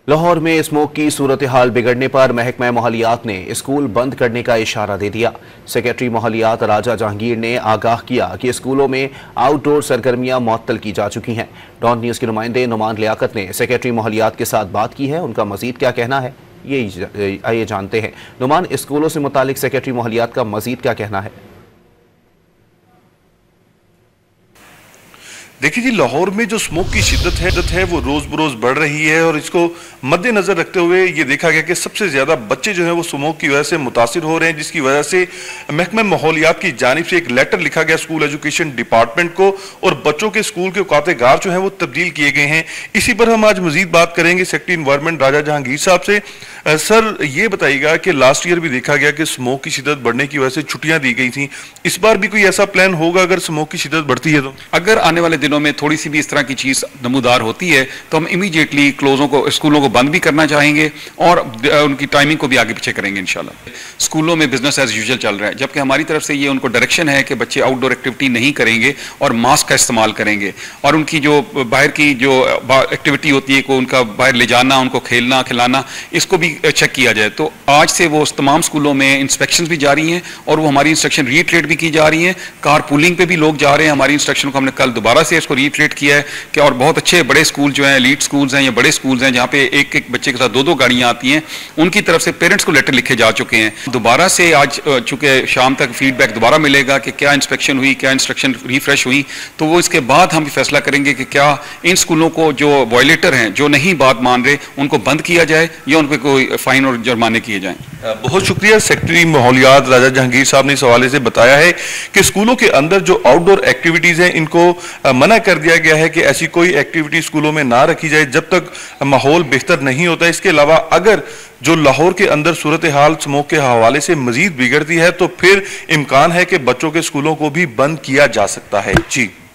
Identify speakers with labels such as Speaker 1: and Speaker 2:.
Speaker 1: लाहौर में स्मोक की सूरत हाल बिगड़ने पर महकमा माहौलियात ने स्कूल बंद करने का इशारा दे दिया। सेक्रेटरी माहौलियात राजा जहांगीर ने आगाह किया कि स्कूलों में आउटडोर सरगर्मियां मुअत्तल की जा चुकी हैं। डॉन न्यूज़ के नुमाइंदे नुमान लियाकत ने सेक्रेटरी माहौलियात के साथ बात की है। उनका मजीद क्या कहना है ये जानते हैं। नुमान, स्कूलों से मुतालिक सेक्रेटरी माहौलियात का मजीद क्या कहना है?
Speaker 2: देखिए जी, लाहौर में जो स्मोक की शिद्दत है वो रोज बरोज बढ़ रही है और इसको मद्देनजर रखते हुए ये देखा गया कि सबसे ज्यादा बच्चे जो हैं वो स्मोक की वजह से मुतासिर हो रहे हैं, जिसकी वजह से महकमा माहौलियात की जानिब से एक लेटर लिखा गया स्कूल एजुकेशन डिपार्टमेंट को और बच्चों के स्कूल के औकात-ए-गार जो है वो तब्दील किए गए हैं। इसी पर हम आज मजीद बात करेंगे सेक्रेटरी इन्वायरमेंट राजा जहांगीर साहब से। सर, ये बताइएगा कि लास्ट ईयर भी देखा गया कि स्मोक की शिद्दत बढ़ने की वजह से छुट्टियां दी गई थी, इस बार भी कोई ऐसा प्लान होगा अगर स्मोक की शिद्दत बढ़ती है तो?
Speaker 3: अगर आने वाले दिनों में थोड़ी सी भी इस तरह की चीज नमूदार होती है तो हम इमीडिएटली स्कूलों को बंद भी करना चाहेंगे और उनकी टाइमिंग को भी आगे पीछे करेंगे इंशाल्लाह। स्कूलों में बिजनेस एज यूजुअल चल रहा है, जबकि हमारी तरफ से ये उनको डायरेक्शन है कि बच्चे आउटडोर एक्टिविटी नहीं करेंगे और मास्क का इस्तेमाल करेंगे और उनकी जो बाहर की जो एक्टिविटी होती है को उनका बाहर ले जाना, उनको खेलना खिलाना, इसको भी चेक किया जाए। तो आज से वो तमाम स्कूलों में इंस्पेक्शन भी जारी हैं और वो हमारी इंस्ट्रक्शन रीट्रेट भी की जा रही हैं। कार पूलिंग पे भी लोग जा रहे हैं। हमारी इंस्ट्रक्शन को हमने कल दोबारा से इसको रीट्रेट किया है कि और बहुत अच्छे बड़े स्कूल जो हैं, एलीट स्कूल्स हैं या बड़े स्कूल्स हैं जहाँ पे एक एक बच्चे के साथ दो गाड़ियाँ आती हैं, उनकी तरफ से पेरेंट्स को लेटर लिखे जा चुके हैं। दोबारा से आज चूंकि शाम तक फीडबैक दोबारा मिलेगा कि क्या इंस्पेक्शन हुई, क्या इंस्ट्रक्शन रिफ्रेश हुई, तो वो इसके बाद हम फैसला करेंगे कि क्या इन स्कूलों को जो वायलेटर हैं, जो नहीं बात मान रहे, उनको बंद किया जाए या उन पर कोई फाइन और जुर्माने किए जाएं।
Speaker 2: बहुत शुक्रिया। सेक्रेटरी माहौलियात राजा जहांगीर साहब ने इस हवाले से बताया है कि स्कूलों के अंदर जो आउटडोर एक्टिविटीज हैं इनको मना कर दिया गया है कि ऐसी कोई एक्टिविटी स्कूलों में ना रखी जाए जब तक माहौल बेहतर नहीं होता। इसके अलावा अगर जो लाहौर के अंदर सूरत हाल स्मोक के हवाले से मजीद बिगड़ती है तो फिर इम्कान है कि बच्चों के स्कूलों को भी बंद किया जा सकता है। जी।